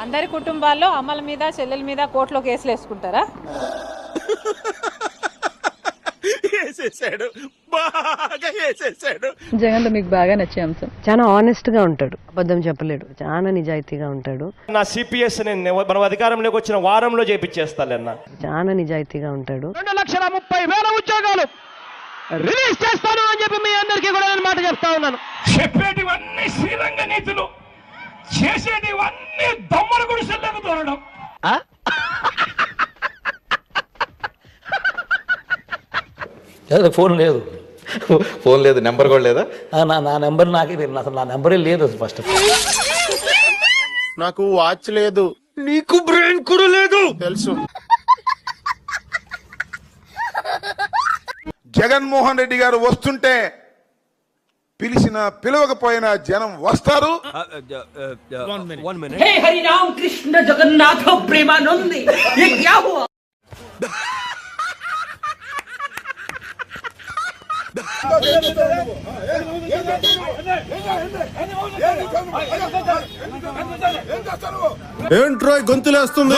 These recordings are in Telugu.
అందరి కుటుంబాల్లో అమ్మల మీద చెల్లెల మీద కోర్టులో కేసులు వేసుకుంటారా? జగన్ మీకు బాగా నచ్చే అంశం చాలా ఆనెస్ట్ గా ఉంటాడు, అబద్ధం చెప్పలేడు, చాలా నిజాయితీగా ఉంటాడు. నా సిపిఎస్ మనం అధికారంలోకి వచ్చిన వారంలో చేపించేస్తాలన్న. చాలా నిజాయితీగా ఉంటాడు. 2,30,000 ఉద్యోగాలు రిలీజ్ చేస్తాను అని చెప్పి మీ అందరికీ కూడా నేను మాట చెప్తా ఉన్నాను. చెప్పేటివన్నీ శ్రీరంగ నీతులు, చేసేటివన్నీ దొమ్మల గుడిసెల్లోకి దూరడం. ఫోన్ లేదు, నెంబర్ కూడా లేదా? నా నెంబర్ నాకే తెలియదు, అసలు నా నెంబరే లేదు. ఫస్ట్ నాకు వాచ్ లేదు. నీకు బ్రెయిన్ కూడా లేదు తెలుసు. జగన్మోహన్ రెడ్డి గారు వస్తుంటే పిలిచిన పిలవకపోయినా జనం వస్తారు. हे हरि राम कृष्ण जगन्नाथ प्रेमानंद ये क्या हुआ? ఏంట్రో గొంతులేస్తుంది,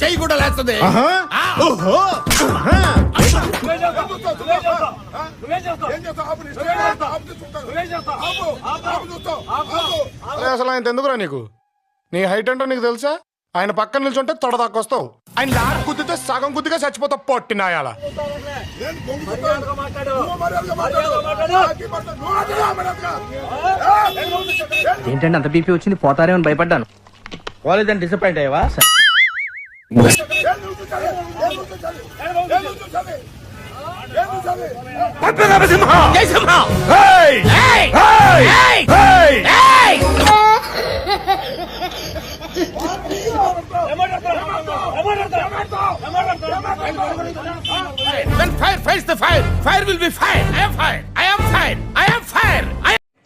చెయ్యి కూడా లేస్తుంది. అసలు ఆయన ఎందుకురా నీకు? నీ హైట్ అంటే నీకు తెలుసా? ఆయన పక్కన నిల్చుంటే తొడ దాకొస్తావు, ఆయన లాక్ గుద్దితే సగం గుద్దిగా చచ్చిపోతావు పొట్టినాయాల. ఏంటంటే అంత బీపీ వచ్చింది, పోతారేమని భయపడ్డాను. కాలేజ్ డిసప్పాయింట్ అయ్యావా?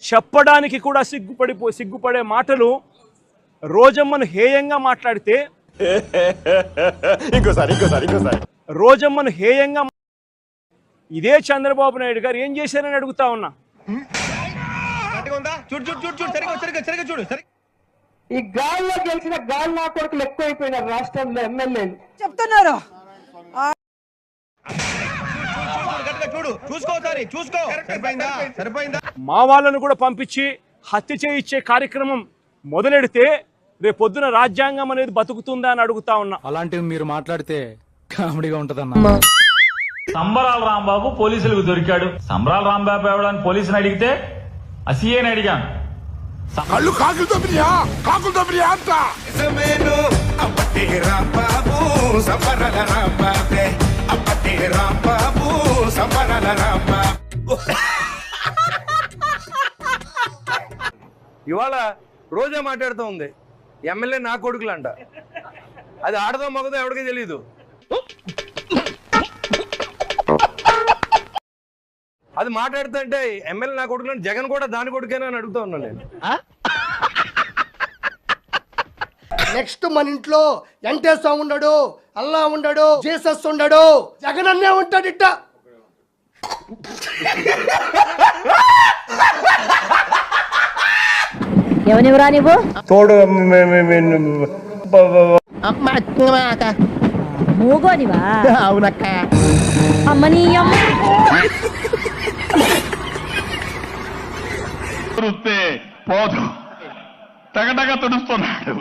చెప్పడానికి కూడా సిగ్గుపడే మాటలు రోజమ్మను హేయంగా మాట్లాడితే, ఇంకోసారి రోజమ్మను హేయంగా ఇదే చంద్రబాబు నాయుడు గారు ఏం చేశారని అడుగుతా ఉన్నా. ఈ గాల్లో గెలిచిన గాలి నా కొడుకులు ఎక్కువైపోయినారు రాష్ట్రంలో ఎమ్మెల్యేలు చెప్తున్నారు. మా వాళ్ళను కూడా పంపించి హత్య చేయించే కార్యక్రమం మొదలెడితే రేపొద్దున రాజ్యాంగం అనేది బతుకుతుందా అని అడుగుతా ఉన్నా. అలాంటివి మీరు మాట్లాడితే కామెడీగా ఉంటదన్న. సంబరాల రాంబాబు పోలీసులకు దొరికాడు. సంబరాల రాంబాబు ఎవడని పోలీసుని అడిగితే అసీఏని అడిగాను. కళ్ళు కాకులతో అంత ఇవాళ రోజా మాట్లాడుతూ ఉంది, ఎమ్మెల్యే నా కొడుకులంట. అది ఆడదో మగదో ఎవరికీ తెలీదు. అది మాట్లాడుతుంటే ఎమ్మెల్యే నా కొడుకులంటే జగన్ కూడా దాని కొడుకేనా అని అడుగుతా ఉన్నాను నేను. నెక్స్ట్ మన ఇంట్లో వెంకటేశ్వర ఉండడు, అల్లా ఉండడు, జీసస్ ఉండడు, జగన్ అన్నే ఉంటాడు. ఇట్ట ఎవనివరా నువ్వు? తోడు మూగోనివా? అవునక్క. అమ్మని పోదు తగటగా తుడుస్తున్నాడు.